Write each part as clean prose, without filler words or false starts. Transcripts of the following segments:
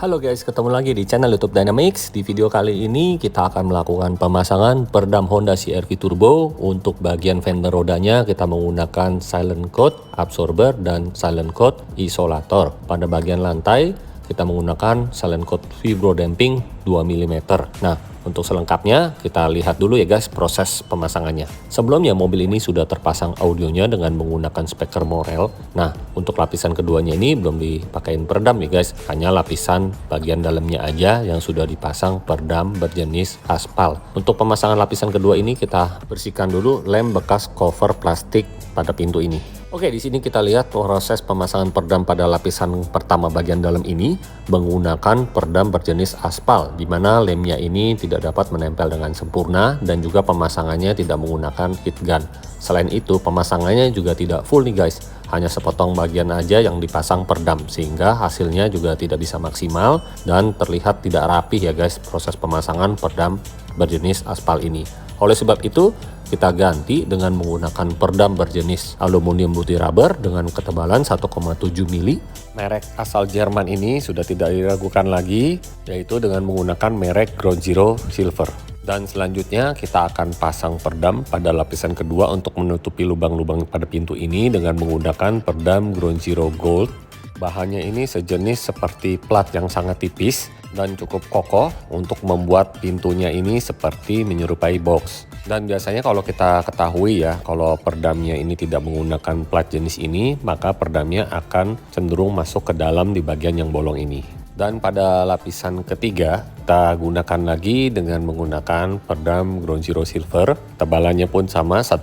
Halo guys, ketemu lagi di channel YouTube Dynamix. Di video kali ini kita akan melakukan pemasangan peredam Honda CR-V Turbo. Untuk bagian fender rodanya kita menggunakan silent coat absorber dan silent coat isolator. Pada bagian lantai kita menggunakan silent coat vibro damping 2 mm. Nah, untuk selengkapnya kita lihat dulu ya guys proses pemasangannya. Sebelumnya mobil ini sudah terpasang audionya dengan menggunakan speaker Morel. Nah, untuk lapisan keduanya ini belum dipakein peredam ya guys, hanya lapisan bagian dalamnya aja yang sudah dipasang peredam berjenis aspal. Untuk pemasangan lapisan kedua ini kita bersihkan dulu lem bekas cover plastik pada pintu ini. Oke, di sini kita lihat proses pemasangan peredam pada lapisan pertama bagian dalam ini menggunakan peredam berjenis aspal, di mana lemnya ini tidak dapat menempel dengan sempurna dan juga pemasangannya tidak menggunakan heat gun. Selain itu, pemasangannya juga tidak full nih guys, hanya sepotong bagian aja yang dipasang peredam sehingga hasilnya juga tidak bisa maksimal dan terlihat tidak rapih ya guys proses pemasangan peredam berjenis aspal ini. Oleh sebab itu, kita ganti dengan menggunakan peredam berjenis aluminium putih rubber dengan ketebalan 1,7 mili. Merek asal Jerman ini sudah tidak diragukan lagi, yaitu dengan menggunakan merek Ground Zero Silver. Dan selanjutnya kita akan pasang peredam pada lapisan kedua untuk menutupi lubang-lubang pada pintu ini dengan menggunakan peredam Ground Zero Gold. Bahannya ini sejenis seperti plat yang sangat tipis dan cukup kokoh untuk membuat pintunya ini seperti menyerupai box. Dan biasanya kalau kita ketahui ya, kalau peredamnya ini tidak menggunakan plat jenis ini, maka peredamnya akan cenderung masuk ke dalam di bagian yang bolong ini. Dan pada lapisan ketiga, kita gunakan lagi dengan menggunakan peredam Ground Zero Silver. Tebalannya pun sama 1,7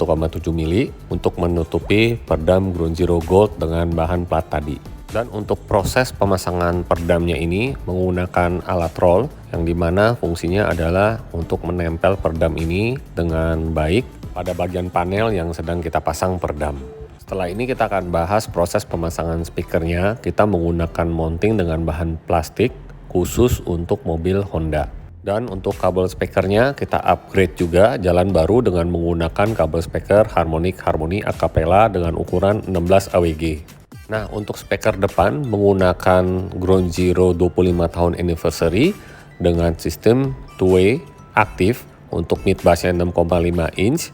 mili untuk menutupi peredam Ground Zero Gold dengan bahan plat tadi. Dan untuk proses pemasangan peredamnya ini menggunakan alat roll yang dimana fungsinya adalah untuk menempel peredam ini dengan baik pada bagian panel yang sedang kita pasang peredam. Setelah ini kita akan bahas proses pemasangan speakernya. Kita menggunakan mounting dengan bahan plastik khusus untuk mobil Honda. Dan untuk kabel speakernya kita upgrade juga jalan baru dengan menggunakan kabel speaker Harmonic Harmony Acapella dengan ukuran 16 AWG. Nah, untuk speaker depan menggunakan Ground Zero 25 tahun anniversary dengan sistem two-way aktif untuk mid bassnya 6,5 inch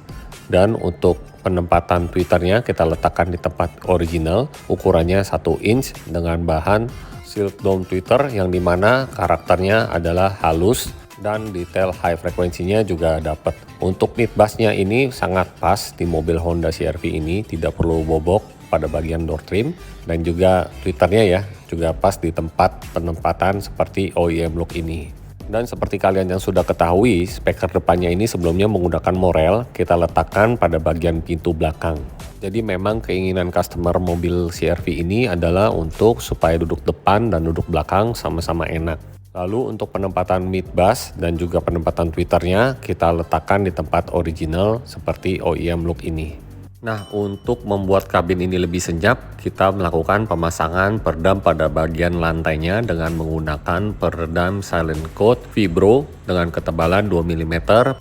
dan untuk penempatan tweeternya kita letakkan di tempat original ukurannya 1 inch dengan bahan silk dome tweeter yang dimana karakternya adalah halus dan detail high frekuensinya juga dapat. Untuk mid bassnya ini sangat pas di mobil Honda CR-V ini, tidak perlu bobok pada bagian door trim dan juga tweeternya ya juga pas di tempat penempatan seperti OEM look ini. Dan seperti kalian yang sudah ketahui, speaker depannya ini sebelumnya menggunakan Morel, kita letakkan pada bagian pintu belakang. Jadi memang keinginan customer mobil CR-V ini adalah untuk supaya duduk depan dan duduk belakang sama-sama enak. Lalu untuk penempatan mid bass dan juga penempatan tweeternya kita letakkan di tempat original seperti OEM look ini. Nah, untuk membuat kabin ini lebih senyap, kita melakukan pemasangan peredam pada bagian lantainya dengan menggunakan peredam silent coat vibro dengan ketebalan 2 mm.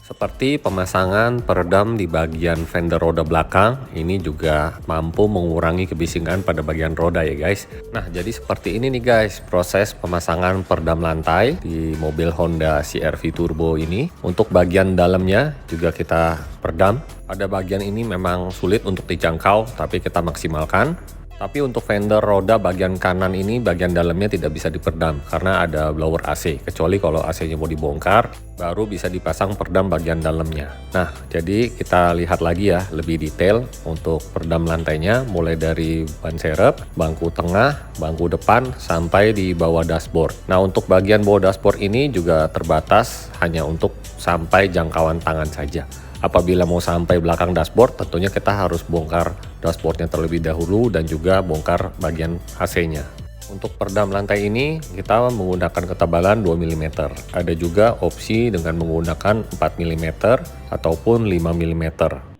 Seperti pemasangan peredam di bagian fender roda belakang, ini juga mampu mengurangi kebisingan pada bagian roda ya guys. Nah, jadi seperti ini nih guys proses pemasangan peredam lantai di mobil Honda CR-V Turbo ini. Untuk bagian dalamnya juga kita peredam. Pada bagian ini memang sulit untuk dijangkau, tapi kita maksimalkan. Tapi untuk fender roda bagian kanan ini, bagian dalamnya tidak bisa diperedam karena ada blower AC. Kecuali kalau AC-nya mau dibongkar, baru bisa dipasang peredam bagian dalamnya. Nah, jadi kita lihat lagi ya lebih detail untuk peredam lantainya, mulai dari ban serep, bangku tengah, bangku depan, sampai di bawah dashboard. Nah, untuk bagian bawah dashboard ini juga terbatas hanya untuk sampai jangkauan tangan saja. Apabila mau sampai belakang dashboard, tentunya kita harus bongkar dashboardnya terlebih dahulu dan juga bongkar bagian AC-nya. Untuk peredam lantai ini kita menggunakan ketebalan 2 mm. Ada juga opsi dengan menggunakan 4 mm ataupun 5 mm.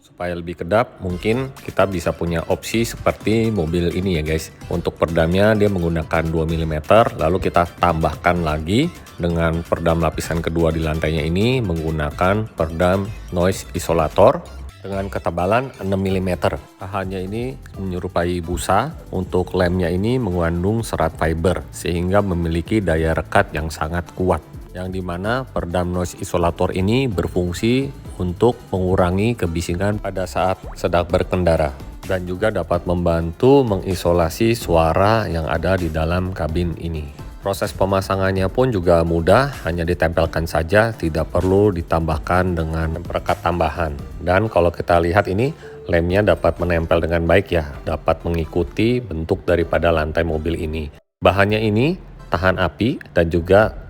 Supaya lebih kedap, mungkin kita bisa punya opsi seperti mobil ini ya guys. Untuk peredamnya dia menggunakan 2 mm, lalu kita tambahkan lagi dengan peredam lapisan kedua di lantainya ini menggunakan peredam noise isolator dengan ketebalan 6 mm. Bahannya ini menyerupai busa. Untuk lemnya ini mengandung serat fiber sehingga memiliki daya rekat yang sangat kuat. Yang dimana peredam noise isolator ini berfungsi untuk mengurangi kebisingan pada saat sedang berkendara. Dan juga dapat membantu mengisolasi suara yang ada di dalam kabin ini. Proses pemasangannya pun juga mudah, hanya ditempelkan saja, tidak perlu ditambahkan dengan perekat tambahan. Dan kalau kita lihat ini, lemnya dapat menempel dengan baik ya, dapat mengikuti bentuk daripada lantai mobil ini. Bahannya ini tahan api dan juga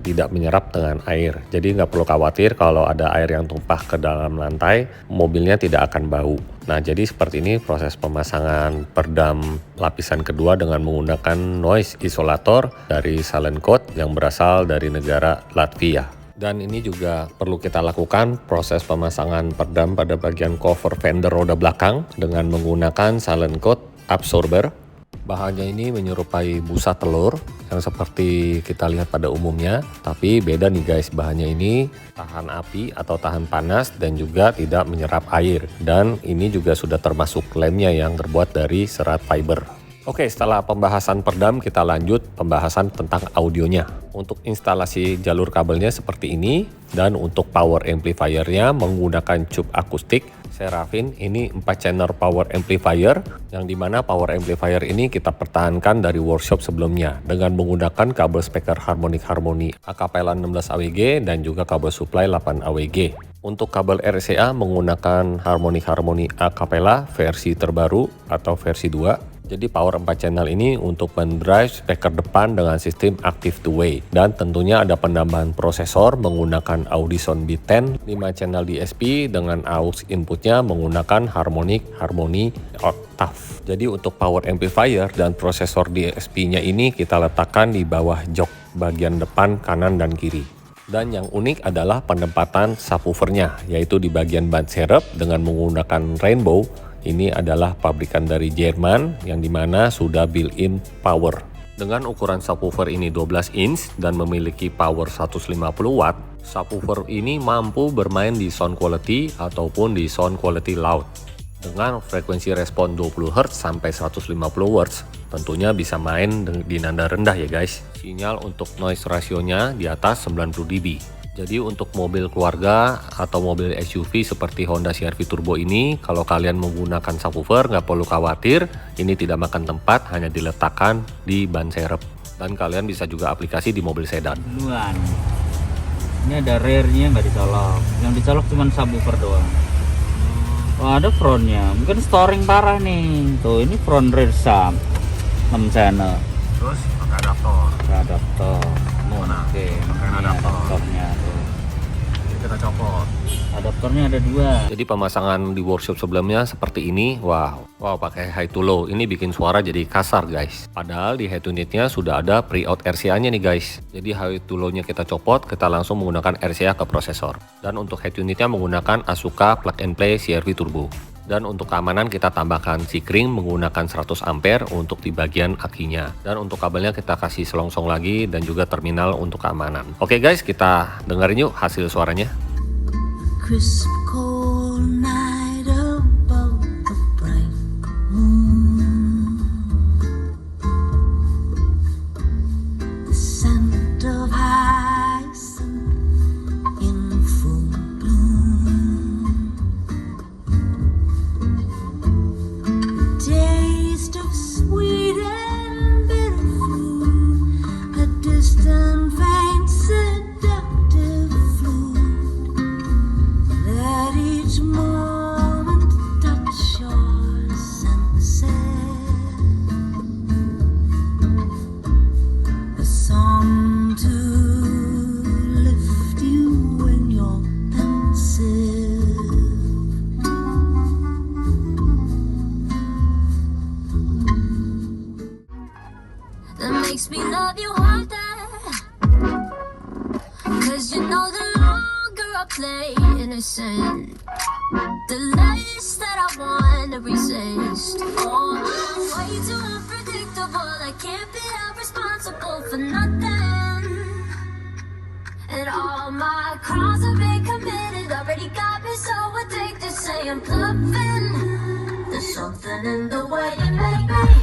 tidak menyerap dengan air. Jadi nggak perlu khawatir kalau ada air yang tumpah ke dalam lantai, mobilnya tidak akan bau. Nah, jadi seperti ini proses pemasangan peredam lapisan kedua dengan menggunakan noise isolator dari Silent Coat yang berasal dari negara Latvia. Dan ini juga perlu kita lakukan proses pemasangan peredam pada bagian cover fender roda belakang dengan menggunakan Silent Coat absorber. Bahannya ini menyerupai busa telur yang seperti kita lihat pada umumnya, tapi beda nih guys, bahannya ini tahan api atau tahan panas dan juga tidak menyerap air. Dan ini juga sudah termasuk lemnya yang terbuat dari serat fiber. Oke, setelah pembahasan peredam kita lanjut pembahasan tentang audionya. Untuk instalasi jalur kabelnya seperti ini, dan untuk power amplifiernya menggunakan cup akustik Seraphim. Ini 4 channel power amplifier, yang dimana power amplifier ini kita pertahankan dari workshop sebelumnya dengan menggunakan kabel speaker harmonic harmoni acapella 16 AWG dan juga kabel supply 8 AWG. Untuk kabel RCA menggunakan harmonic harmoni acapella versi terbaru atau versi 2. Jadi power 4 channel ini untuk mendrive speaker depan dengan sistem active two-way. Dan tentunya ada penambahan prosesor menggunakan Audison B10 5 channel DSP dengan aux inputnya menggunakan harmonic harmoni octave. Jadi untuk power amplifier dan prosesor DSP-nya ini kita letakkan di bawah jok bagian depan kanan dan kiri. Dan yang unik adalah penempatan subwoofernya, yaitu di bagian ban serep dengan menggunakan Rainbow. Ini adalah pabrikan dari Jerman yang dimana sudah built-in power. Dengan ukuran subwoofer ini 12 inch dan memiliki power 150 watt, subwoofer ini mampu bermain di sound quality ataupun di sound quality loud. Dengan frekuensi respon 20 Hz sampai 150 Hz, tentunya bisa main di nada rendah ya guys. Sinyal untuk noise rasionya di atas 90 dB. Jadi untuk mobil keluarga atau mobil SUV seperti Honda CR-V Turbo ini, kalau kalian menggunakan subwoofer nggak perlu khawatir, ini tidak makan tempat, hanya diletakkan di ban serep. Dan kalian bisa juga aplikasi di mobil sedan. Ini ada rear-nya nggak dicolok, yang dicolok cuma subwoofer doang. Oh, ada frontnya, mungkin storing parah nih. Tuh ini front rear sub 6 channel. Terus pakai adaptor. Oke, adaptornya tuh. Kita copot. Adaptornya ada 2. Jadi pemasangan di workshop sebelumnya seperti ini. Wow, pakai high to low. Ini bikin suara jadi kasar guys. Padahal di head unitnya sudah ada pre-out RCA-nya nih guys. Jadi high to low-nya kita copot, kita langsung menggunakan RCA ke prosesor. Dan untuk head unitnya menggunakan Asuka Plug and Play CR-V Turbo. Dan untuk keamanan kita tambahkan sikring menggunakan 100 ampere untuk di bagian akinya. Dan untuk kabelnya kita kasih selongsong lagi dan juga terminal untuk keamanan. Oke guys, kita dengerin yuk hasil suaranya. Crisp cold night above the bright moon. The scent of hyacinth in full bloom. Taste of sweet and bitter fruit, a distant faint seductive flute that each moment touch your senses. A song to lift you when you're pensive. That makes me love you harder, 'cause you know the longer I play innocent, the less that I want to resist. Oh, I'm way too unpredictable, I can't be held responsible for nothing. And all my crimes have been committed, already got me so addicted, say I am bluffing. There's something in the way you make me